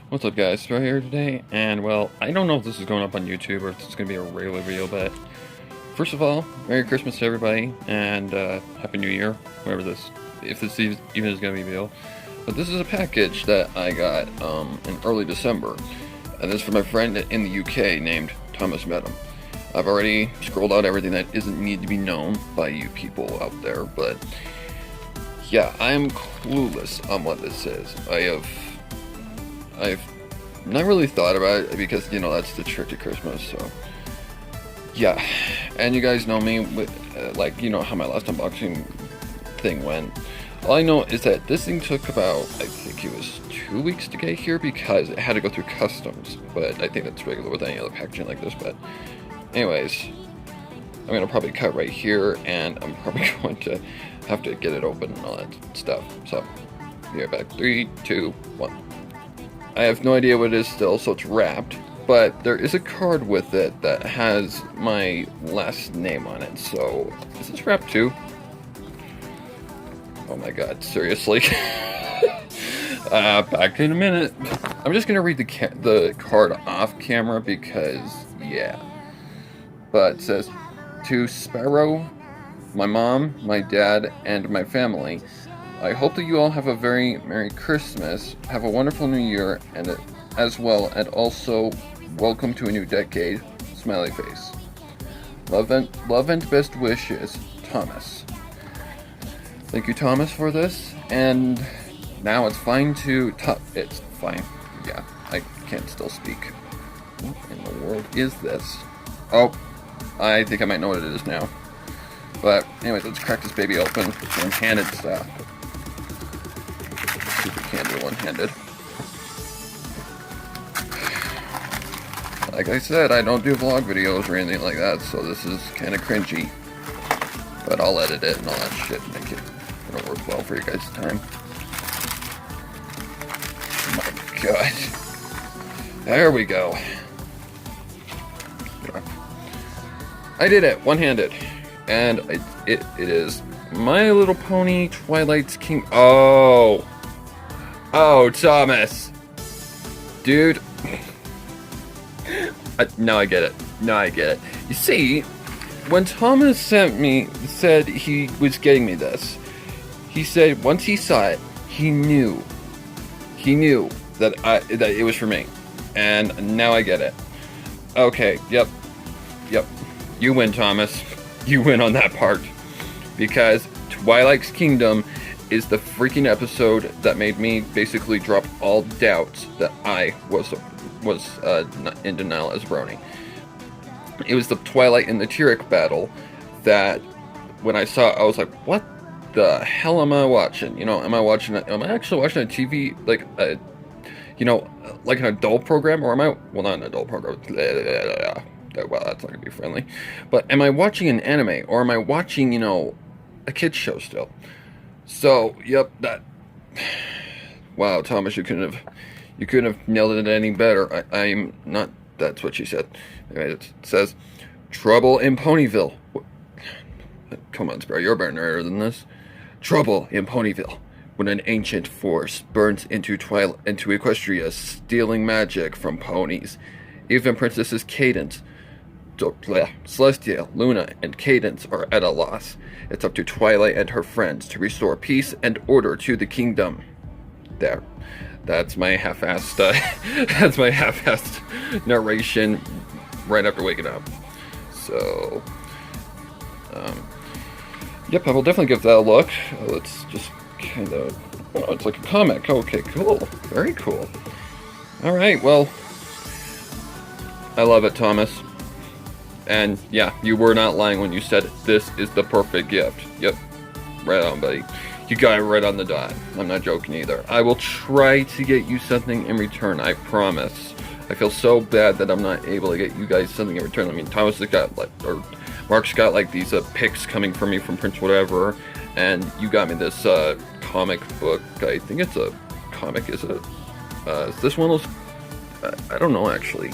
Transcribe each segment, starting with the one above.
What's up, guys? Right here today, and well, I don't know if this is going up on YouTube or if it's going to be a regular video, but first of all, Merry Christmas to everybody, and Happy New Year, whatever this, if this even is going to be a video. But this is a package that I got in early December, and this is for my friend in the UK named Thomas Mettham. I've already scrolled out everything that isn't need to be known by you people out there, but yeah, I am clueless on what this is. I've not really thought about it because, you know, that's the trick to Christmas, so yeah. And you guys know me with, like, you know how my last unboxing thing went. All I know is that this thing took about, I think it was 2 weeks to get here because it had to go through customs, but I think that's regular with any other packaging like this. But anyways, I'm gonna probably cut right here, and I'm probably going to have to get it open and all that stuff. So, be right back. 3, 2, 1. I have no idea what it is still, so it's wrapped, but there is a card with it that has my last name on it. So, is this wrapped too? Oh my god, seriously? Back in a minute. I'm just gonna read the card off camera because, yeah. But it says, "To Sparrow, my mom, my dad, and my family, I hope that you all have a very Merry Christmas, have a wonderful New Year, and as well, and also welcome to a new decade, smiley face. Love and best wishes, Thomas." Thank you, Thomas, for this, and now it's fine to it's fine. Yeah, I can't still speak. What in the world is this? Oh, I think I might know what it is now. But anyways, let's crack this baby open. One-handed stuff. See if we can do it one-handed. Like I said, I don't do vlog videos or anything like that, so this is kind of cringy. But I'll edit it and all that shit and make it it'll work well for you guys' time. Oh my god. There we go. I did it, one-handed. And it is My Little Pony Twilight's King. Oh, Thomas, dude. Now I get it. Now I get it. You see, when Thomas said he was getting me this, he said once he saw it, he knew that it was for me, and now I get it. Okay, yep. You win, Thomas. You win on that part, because Twilight's Kingdom is the freaking episode that made me basically drop all doubts that I was in denial as a brony. It was the Twilight and the Tyrek battle that when I saw it, I was like, what the hell am I watching? You know, am I actually watching a TV, like a, you know, like an adult program, or am I, well, not an adult program, well, that's not gonna be friendly, but am I watching an anime, or am I watching, you know, a kid's show still? So, yep, that, wow, Thomas, you couldn't have nailed it any better. I'm not, that's what she said. Anyway, it says, "Trouble in Ponyville." Come on, Sparrow, you're better than this. "Trouble in Ponyville, when an ancient force burns into Equestria, stealing magic from ponies. Even Princesses Cadence, Celestia, Luna, and Cadence are at a loss. It's up to Twilight and her friends to restore peace and order to the kingdom." There. That's my half-assed, that's my half-assed narration right after waking up. So, yep, I will definitely give that a look. Let's just kind of, oh, it's like a comic. Okay, cool. Very cool. Alright, well, I love it, Thomas. And yeah, you were not lying when you said this is the perfect gift. Yep, right on, buddy. You got it right on the dot. I'm not joking either. I will try to get you something in return, I promise. I feel so bad that I'm not able to get you guys something in return. I mean, Thomas has got, like, or Mark's got, like, these pics coming from me from Prince whatever, and you got me this comic book. I think it's a comic, is it? Is this one of those? I don't know, actually.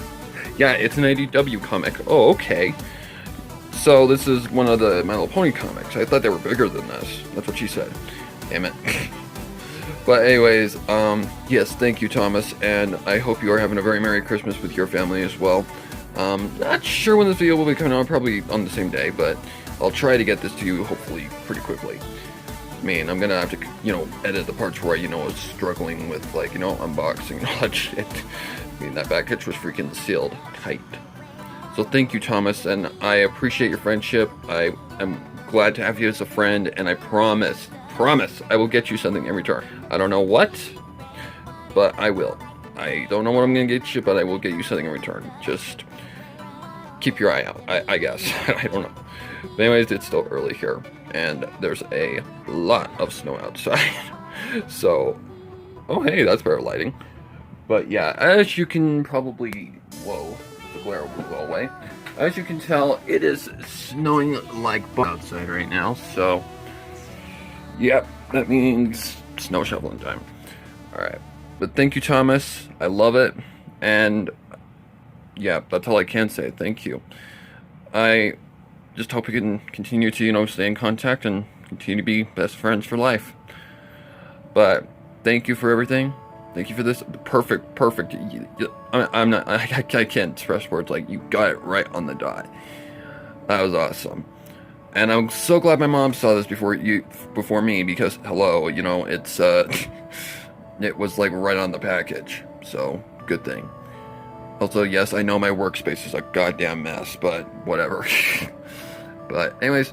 Yeah, it's an IDW comic. Oh, okay. So this is one of the My Little Pony comics. I thought they were bigger than this. That's what she said. Damn it. But anyways, yes, thank you, Thomas, and I hope you are having a very Merry Christmas with your family as well. Not sure when this video will be coming out, probably on the same day, but I'll try to get this to you hopefully pretty quickly. I mean, I'm gonna have to, edit the parts where I, was struggling with, unboxing and all that shit. I mean, that package was freaking sealed tight. So thank you, Thomas, and I appreciate your friendship. I am glad to have you as a friend, and I promise, I will get you something in return. I don't know what, but I will. I don't know what I'm gonna get you, but I will get you something in return. Just keep your eye out, I guess. I don't know. But anyways, it's still early here, and there's a lot of snow outside. So, oh hey, that's better lighting. But yeah, as you can probably, whoa, the glare will go away. As you can tell, it is snowing like outside right now, so yep, that means snow shoveling time. Alright, but thank you, Thomas. I love it, and yeah, that's all I can say. Thank you. I just hope we can continue to, stay in contact and continue to be best friends for life. But thank you for everything. Thank you for this. Perfect. I can't express words. Like, you got it right on the dot. That was awesome. And I'm so glad my mom saw this before me, because hello, it's it was like right on the package. So good thing. Also, yes, I know my workspace is a goddamn mess, but whatever. But anyways,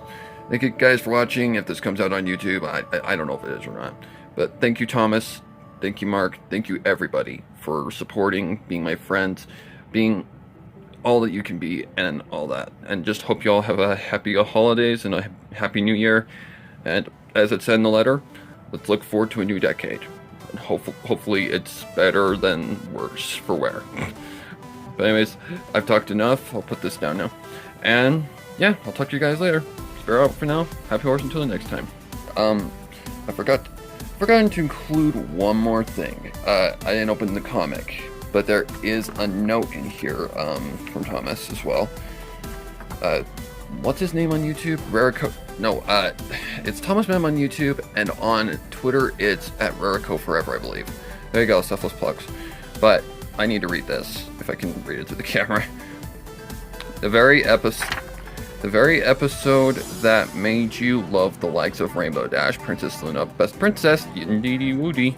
thank you guys for watching. If this comes out on YouTube, I don't know if it is or not. But thank you, Thomas. Thank you, Mark. Thank you, everybody, for supporting, being my friends, being all that you can be, and all that. And just hope you all have a happy holidays and a happy new year. And as it said in the letter, let's look forward to a new decade. And hopefully it's better than worse for wear. But anyways, I've talked enough. I'll put this down now. And yeah, I'll talk to you guys later. Spare out for now. Happy horse until the next time. I forgot to include one more thing. I didn't open the comic, but there is a note in here from Thomas as well. What's his name on YouTube? Rarico. No, it's Thomas Mem on YouTube, and on Twitter it's at Rarico Forever, I believe. There you go, selfless plugs. But I need to read this, if I can read it to the camera. The very episode that made you love the likes of Rainbow Dash, Princess Luna, Best Princess, Indeedy Woody,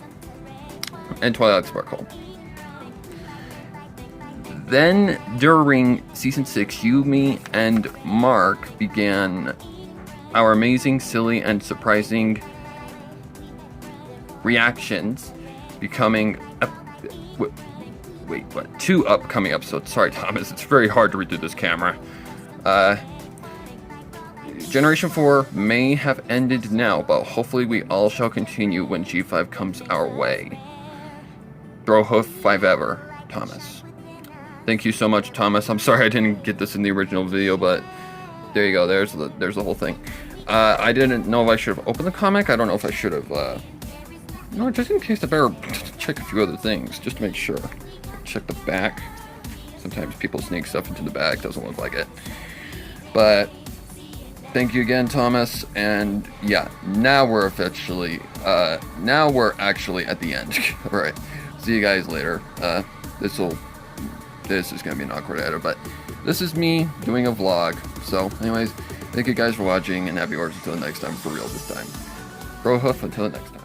and Twilight Sparkle. Then, during Season 6, you, me, and Mark began our amazing, silly, and surprising reactions, becoming... Wait, what? 2 upcoming episodes. Sorry, Thomas, it's very hard to read through this camera. Generation 4 may have ended now, but hopefully we all shall continue when G5 comes our way. Throw hoof 5 ever, Thomas. Thank you so much, Thomas. I'm sorry I didn't get this in the original video, but there you go. There's the whole thing. I didn't know if I should have opened the comic. I don't know if I should have, just in case I better check a few other things, just to make sure. Check the back. Sometimes people sneak stuff into the back, doesn't look like it. But thank you again, Thomas, and yeah, now we're actually at the end. Alright, see you guys later. This is gonna be an awkward edit, but this is me doing a vlog. So anyways, thank you guys for watching, and happy horse until the next time, for real this time. Bro hoof until the next time.